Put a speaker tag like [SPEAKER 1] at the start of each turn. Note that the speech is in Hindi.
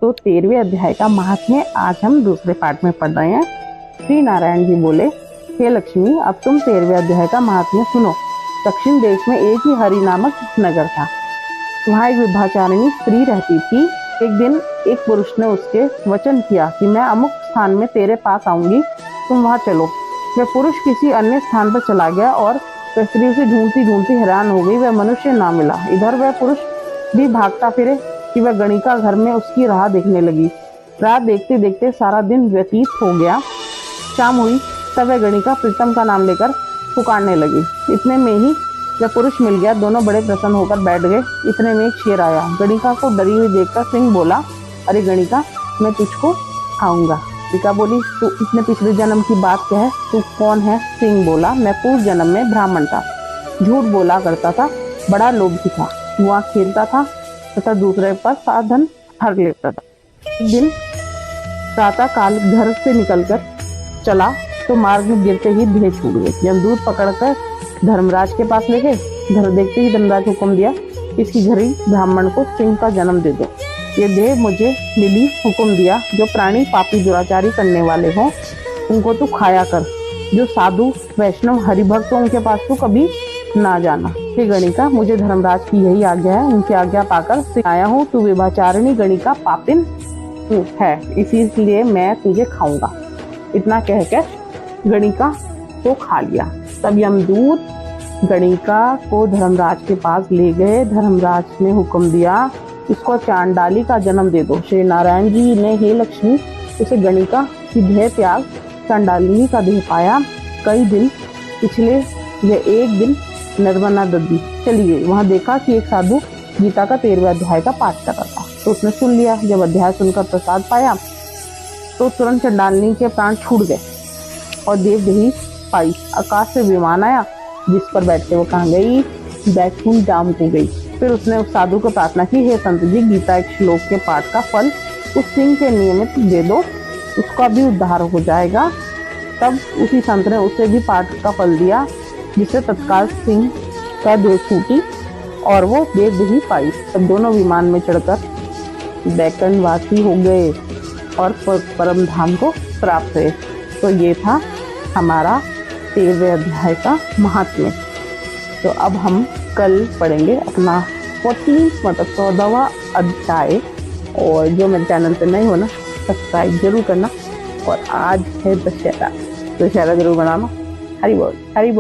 [SPEAKER 1] तो 13वें अध्याय का महात्म्य आज हम दूसरे पाठ में पढ़ रहे हैं। श्री नारायण जी बोले, हे लक्ष्मी, अब तुम 13वें अध्याय का महात्म्य सुनो। दक्षिण देश में एक ही हरि नामक नगर था। वहाँ एक विभाचारिणी स्त्री रहती थी। एक दिन एक पुरुष ने उसके वचन किया कि मैं अमुक स्थान में तेरे पास आऊंगी, तुम वहाँ चलो। वह पुरुष किसी अन्य स्थान पर चला गया और वह स्त्री उसे ढूंढती ढूंढती हैरान हो गई। वह मनुष्य ना मिला। इधर वह पुरुष भी भागता फिरे कि वह गणिका घर में उसकी राह देखने लगी। राह देखते देखते सारा दिन व्यतीत हो गया। शाम हुई तब वह गणिका प्रीतम का नाम लेकर पुकारने लगी। इतने में ही वह पुरुष मिल गया। दोनों बड़े प्रसन्न होकर बैठ गए। इतने में एक शेर आया। गणिका को डरी हुई देखकर सिंह बोला, अरे गणिका, मैं तुझको खाऊंगा। गणिका बोली, तू इतने पिछले जन्म की बात कह, तू कौन है? सिंह बोला, मैं पूर्व जन्म में ब्राह्मण था, झूठ बोला करता था, बड़ा लोभी था, जुआ खेलता था तथा दूसरे पर साधन हर लेता था। एक दिन प्रातः काल घर से निकलकर चला तो मार्ग में गिरते ही देह छूट गई। यमदूत पकड़कर धर्मराज के पास ले गए। देखते ही धर्मराज हुक्म दिया, इसकी घरी ब्राह्मण को सिंह का जन्म दे दो। ये देह मुझे मिली। हुक्म दिया, जो प्राणी पापी दुराचारी करने वाले हों उनको तू खाया कर। जो साधु वैष्णव हरिभक्त हो उनके पास तू कभी ना जाना। हे गणिका, मुझे धर्मराज की यही आज्ञा है। उनकी आज्ञा पाकर आया हूँ। तू विभाचारिणी गणिका पापिन है, इसीलिए मैं तुझे खाऊंगा। इतना कहकर गणिका को खा लिया। तब यमदूत गणिका को धर्मराज के पास ले गए। धर्मराज ने हुक्म दिया, इसको चांडाली का जन्म दे दो। श्री नारायण जी ने, हे लक्ष्मी, उसे गणिका की देह त्याग चांडालिनी का देह पाया। कई दिन पिछले यह एक दिन नर्मदा नदी चली गई। वहां देखा कि एक साधु गीता का 13वें अध्याय का पाठ कर रहा था, तो उसने सुन लिया। जब अध्याय सुनकर प्रसाद पाया तो तुरंत चंडालिनी के प्राण छूट गए और देवदेही पाई। आकाश से विमान आया जिस पर बैठते वो कहाँ गई? बैकुंठ धाम को गई। फिर उसने उस साधु को प्रार्थना की, हे संत जी, गीता एक श्लोक के पाठ का फल उस सिंह के नियमित दे दो, उसका भी उद्धार हो जाएगा। तब उसी संत ने उसे भी पाठ का फल दिया, जिससे तत्काल सिंह का देह छूटी और वो देवदेही पाई। तब दोनों विमान में चढ़कर बैकुंठवासी हो गए और परम धाम को प्राप्त हुए। तो ये था हमारा 13वें अध्याय का महात्म्य। तो अब हम कल पढ़ेंगे अपना 14वां अध्याय। और जो मेरे चैनल पे नए हो ना, सब्सक्राइब जरूर करना। और आज है दशहरा, दशहरा जरूर बनाना। हरि बोल, हरि बोल।